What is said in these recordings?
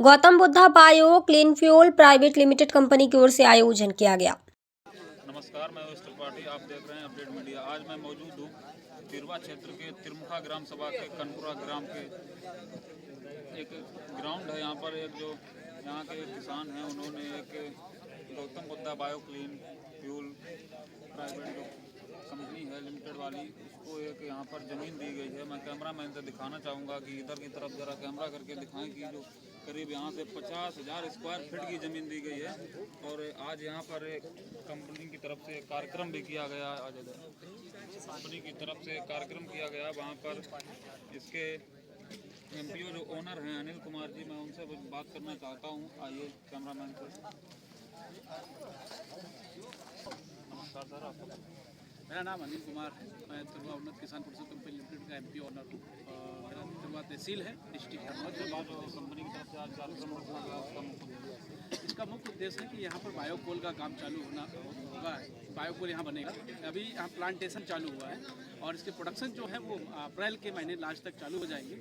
Gautam Buddha bio clean fuel private limited company की ओर से आयोजन किया गया। नमस्कार, मैं वेस्ट त्रिपाठी, आप देख रहे हैं अपडेट मीडिया। आज मैं मौजूद हूँ तिरवा क्षेत्र के तिरमुखा ग्राम सभा के कनपुरा ग्राम के एक ग्राउंड है। यहाँ पर एक जो यहाँ के किसान हैं, उन्होंने एक Gautam Buddha bio clean fuel private जो कंपनी है लिमिटेड वाली, उसको एक यहाँ पर ज़मीन दी गई है। मैं कैमरा मैन से दिखाना चाहूँगा कि इधर की तरफ ज़रा कैमरा करके दिखाएं कि जो करीब यहाँ से 50,000 स्क्वायर फीट की ज़मीन दी गई है। और आज यहाँ पर एक कंपनी की तरफ से कार्यक्रम भी किया गया। आज कंपनी की तरफ से कार्यक्रम किया गया। वहाँ पर इसके एमपीओ जो ओनर हैं अनिल कुमार जी, मैं उनसे बात करना चाहता हूँ। आइए कैमरा मैन से। नमस्कार सर, आपका? मेरा नाम अनिल कुमार है। मैं तिरवा उन्नत किसान परिषद कंपनी लिमिटेड का एमपी ऑनर हूँ। मेरा तिरवा तहसील है, डिस्ट्रिक्ट है। कंपनी की तरफ से आज कार्यक्रम रखा गया, उसका मुख्य उद्देश्य? इसका मुख्य उद्देश्य है कि यहाँ पर बायोकोल का काम चालू होगा। बायोकोल यहाँ बनेगा। अभी यहाँ प्लांटेशन चालू हुआ है और इसके प्रोडक्शन जो है वो अप्रैल के महीने लास्ट तक चालू हो जाएंगे।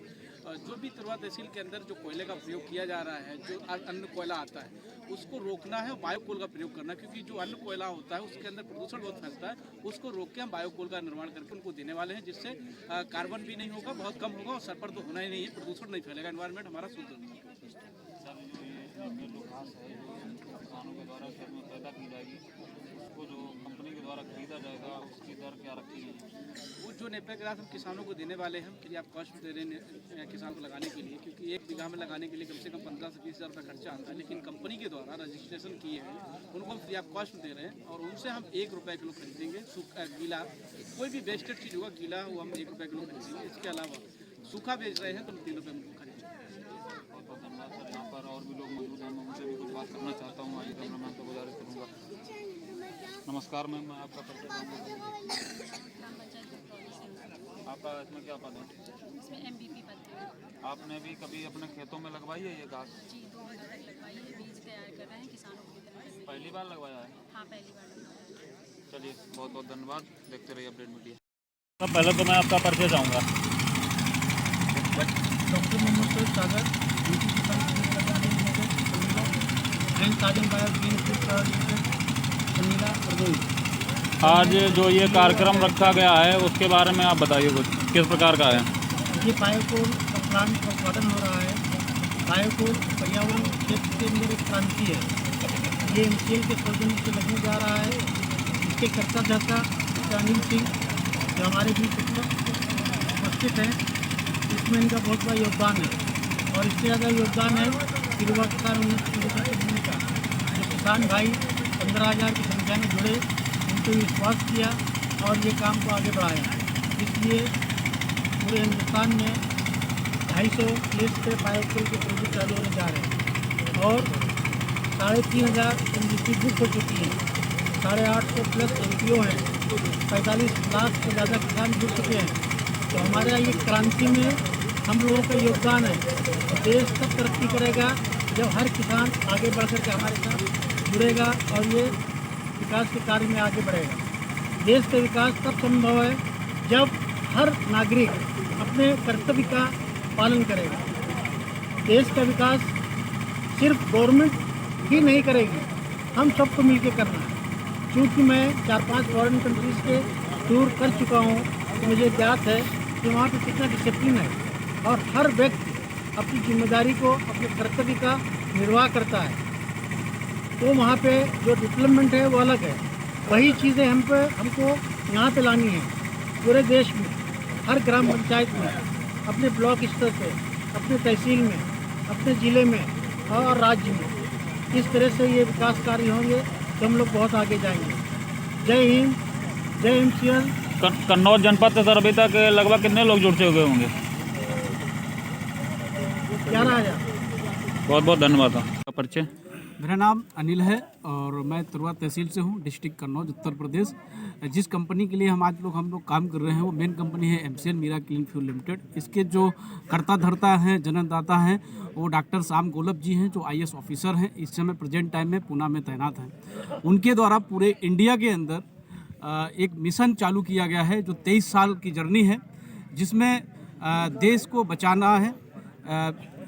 जो भी तिरवा तहसील के अंदर जो कोयले का प्रयोग किया जा रहा है, जो अन्य कोयला आता है, उसको रोकना है और बायोकोल का प्रयोग करना है। क्योंकि जो अन्य कोयला होता है उसके अंदर प्रदूषण बहुत फैलता है। उसको रोक के हम बायोकोल का निर्माण करके उनको देने वाले हैं, जिससे कार्बन भी नहीं होगा, बहुत कम होगा और सल्फर तो होना ही नहीं है, प्रदूषण नहीं फैलेगा, एनवायरनमेंट हमारा शुद्ध होगा। किसानों के द्वारा खेत में पैदा की जाएगी, उसको जो कंपनी के द्वारा खरीदा जाएगा, उसकी दर क्या रखी गई है? वो जो नेपियर ग्रास हम किसानों को देने वाले हैं, फ्री ऑफ कॉस्ट दे रहे हैं किसान को लगाने के लिए। क्योंकि एक बीघा में लगाने के लिए कम से कम 15 से 20 हज़ार रुपये खर्चा आता है, लेकिन कंपनी के द्वारा रजिस्ट्रेशन किए हैं उनको हम फ्री ऑफ कॉस्ट दे रहे हैं। और उनसे हम 1 रुपये किलो खरीदेंगे। गीला कोई भी वेस्टेड चीज़ होगा गीला, वो हम 1 रुपये किलो खरीदेंगे। इसके अलावा सूखा बेच रहे हैं तो हम 3 रुपये में खरीदेंगे। बहुत धन्यवाद सर। यहाँ पर और भी लोग मौजूद हैं, मैं उनसे भी कुछ बात करना चाहता हूँ। आइए कैमरा मैन को गुजारिश करूँगा। नमस्कार मैम, मैं आपका परिचय दूँगा। आपका इसमें क्या पद है? इसमें एमबीपी पद है। आपने भी कभी अपने खेतों में लगवाई है ये घास? जी, 2 घंटे लगवाई है। बीज तैयार कर रहे हैं किसानों को वितरण करने के लिए। पहली बार लगवाया है? हाँ, पहली बार लगवाया है। चलिए, बहुत बहुत धन्यवाद। देखते रहिए अपडेट मीडिया। पहले तो मैं आपका परिचय चाहूँगा। डॉक्टर मोहम्मद सैयद सागर, आज जो ये कार्यक्रम रखा गया है उसके बारे में आप बताइए कुछ, किस प्रकार का है? ये बायोकोल का प्लांट का उत्पादन हो रहा है। बायोकोल पर्यावरण क्षेत्र के अंदर एक क्रांति है। ये एमसीएल के सौजन्य से लगने जा रहा है। इसके कर्ता धर्ता अनिल सिंह जो हमारे बीच उपस्थित हैं, इसमें इनका बहुत बड़ा योगदान है। और इससे ज़्यादा योगदान है तिरवा किसान उन्नत कंपनी का। जो किसान भाई 15,000 की संख्या में जुड़े, उनको विश्वास किया और ये काम को आगे बढ़ाया। इसलिए पूरे हिंदुस्तान में 250 प्लेस पे बायोकोल के प्रोजेक्ट चालू होने जा रहे हैं और 3,500 एमजीपी बुक हो चुकी है। 850 प्लस एमपीओ हैं। 45 लाख से ज़्यादा किसान जुड़ चुके हैं। तो हमारे यहाँ ये क्रांति में हम लोगों का योगदान है। देश तब तरक्की करेगा जब हर किसान आगे बढ़ कर के हमारे साथ जुड़ेगा और ये विकास के कार्य में आगे बढ़ेगा। देश का विकास तब संभव है जब हर नागरिक अपने कर्तव्य का पालन करेगा। देश का विकास सिर्फ गवर्नमेंट ही नहीं करेगी, हम सबको मिलकर करना है। क्योंकि मैं 4-5 फॉरेन कंट्रीज़ के टूर कर चुका हूँ, तो मुझे ज्ञात है कि वहाँ पे कितना डिसिप्लिन है और हर व्यक्ति अपनी जिम्मेदारी को, अपने कर्तव्य का निर्वाह करता है। तो वहाँ पे जो डेवलपमेंट है वो अलग है। वही चीज़ें हमको यहाँ पे लानी है। पूरे देश में हर ग्राम पंचायत में, अपने ब्लॉक स्तर पे, अपने तहसील में, अपने ज़िले में और राज्य में इस तरह से ये विकास कार्य होंगे तो हम लोग बहुत आगे जाएंगे। जय हिंद, जय एमसीएल। कन्नौज जनपद से सर अभी तक लगभग कितने लोग जुड़ चुके होंगे? 11,000। बहुत बहुत धन्यवाद। आपका परिचय? मेरा नाम अनिल है और मैं तिरवा तहसील से हूँ, डिस्ट्रिक्ट कन्नौज, उत्तर प्रदेश। जिस कंपनी के लिए हम लोग काम कर रहे हैं वो मेन कंपनी है MCL Meera clean fuel limited. इसके जो कर्ता धर्ता हैं, जन्मदाता हैं, वो डॉक्टर श्याम गोलब जी हैं, जो आईएएस ऑफिसर हैं, इस समय प्रेजेंट टाइम में पूना में तैनात हैं। उनके द्वारा पूरे इंडिया के अंदर एक मिशन चालू किया गया है जो 23 साल की जर्नी है, जिसमें देश को बचाना है,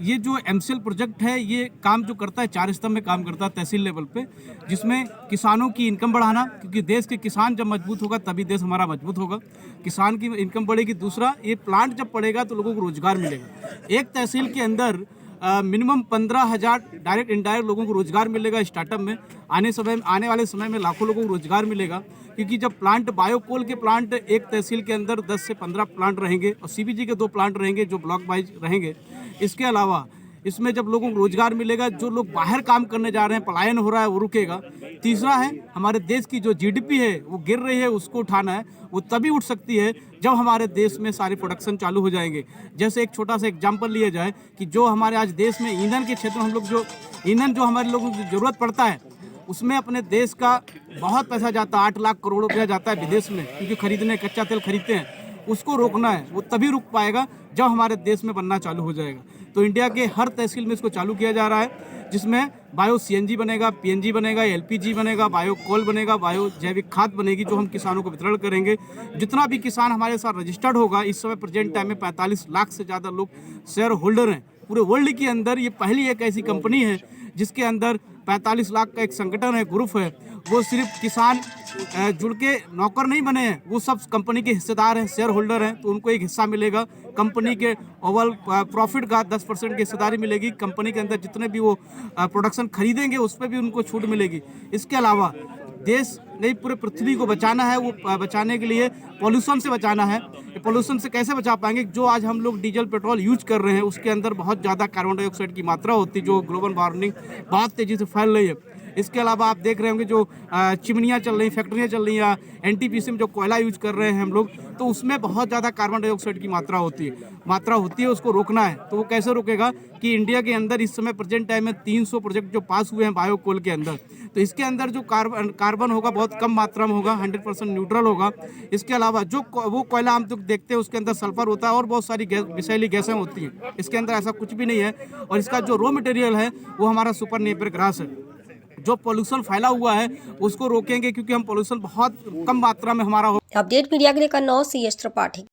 ये जो MCL प्रोजेक्ट है ये काम जो करता है 4 स्तंभ में काम करता है तहसील लेवल पे, जिसमें किसानों की इनकम बढ़ाना, क्योंकि देश के किसान जब मजबूत होगा तभी देश हमारा मजबूत होगा। किसान की इनकम बढ़ेगी। दूसरा, ये प्लांट जब पड़ेगा तो लोगों को रोजगार मिलेगा। एक तहसील के अंदर मिनिमम 15,000 डायरेक्ट इनडायरेक्ट लोगों को रोजगार मिलेगा। स्टार्टअप में आने वाले समय में लाखों लोगों को रोजगार मिलेगा, क्योंकि जब प्लांट बायोकोल के प्लांट एक तहसील के अंदर 10 से 15 प्लांट रहेंगे और CBG के 2 प्लांट रहेंगे जो ब्लॉक वाइज रहेंगे। इसके अलावा इसमें जब लोगों को रोजगार मिलेगा, जो लोग बाहर काम करने जा रहे हैं, पलायन हो रहा है, वो रुकेगा। तीसरा है, हमारे देश की जो GDP है वो गिर रही है, उसको उठाना है। वो तभी उठ सकती है जब हमारे देश में सारे प्रोडक्शन चालू हो जाएंगे। जैसे एक छोटा सा एग्जांपल लिया जाए कि जो हमारे आज देश में ईंधन के क्षेत्र में हम लोग जो ईंधन जो हमारे लोगों की ज़रूरत पड़ता है, उसमें अपने देश का बहुत पैसा जाता है, 8 लाख करोड़ रुपया जाता है विदेश में, क्योंकि खरीदने कच्चा तेल खरीदते हैं। उसको रोकना है, वो तभी रुक पाएगा जब हमारे देश में बनना चालू हो जाएगा। तो इंडिया के हर तहसील में इसको चालू किया जा रहा है, जिसमें बायो CNG बनेगा, PNG बनेगा, LPG बनेगा, बायो कोल बनेगा, बायो जैविक खाद बनेगी, जो हम किसानों को वितरण करेंगे। जितना भी किसान हमारे साथ रजिस्टर्ड होगा, इस समय प्रेजेंट टाइम में 45 लाख से ज़्यादा लोग शेयर होल्डर हैं। पूरे वर्ल्ड के अंदर ये पहली एक ऐसी कंपनी है जिसके अंदर 45 लाख का एक संगठन है, ग्रुप है। वो सिर्फ किसान जुड़ के नौकर नहीं बने हैं, वो सब कंपनी के हिस्सेदार हैं, शेयर होल्डर हैं। तो उनको एक हिस्सा मिलेगा कंपनी के ओवरऑल प्रॉफिट का 10% की हिस्सेदारी मिलेगी। कंपनी के अंदर जितने भी वो प्रोडक्शन खरीदेंगे उस पर भी उनको छूट मिलेगी। इसके अलावा देश नहीं, पूरे पृथ्वी को बचाना है। वो बचाने के लिए पॉल्यूशन से बचाना है। पॉल्यूशन से कैसे बचा पाएंगे? जो आज हम लोग डीजल पेट्रोल यूज कर रहे हैं उसके अंदर बहुत ज़्यादा कार्बन डाइऑक्साइड की मात्रा होती है, जो ग्लोबल वार्मिंग बहुत तेज़ी से फैल रही है। इसके अलावा आप देख रहे होंगे जो चिमनियाँ चल रही, फैक्ट्रियाँ चल रही हैं, NTPC में जो कोयला यूज कर रहे हैं हम लोग, तो उसमें बहुत ज़्यादा कार्बन डाइऑक्साइड की मात्रा होती है। उसको रोकना है। तो वो कैसे रोकेगा कि इंडिया के अंदर इस समय प्रेजेंट टाइम में 300 प्रोजेक्ट जो पास हुए हैं बायोकोल के अंदर, तो इसके अंदर जो कार्बन होगा बहुत कम मात्रा में होगा, 100% न्यूट्रल होगा। इसके अलावा जो वो कोयला हम लोग देखते हैं उसके अंदर सल्फर होता है और बहुत सारी विषैली गैसें होती हैं। इसके अंदर ऐसा कुछ भी नहीं है। और इसका जो रॉ मटेरियल है वो हमारा सुपर नेपियर ग्रास है। जो पोल्यूशन फैला हुआ है उसको रोकेंगे, क्योंकि हम पोल्यूशन बहुत कम मात्रा में हमारा हो। अपडेट मीडिया के लिए कन्नौज से यश त्रिपाठी।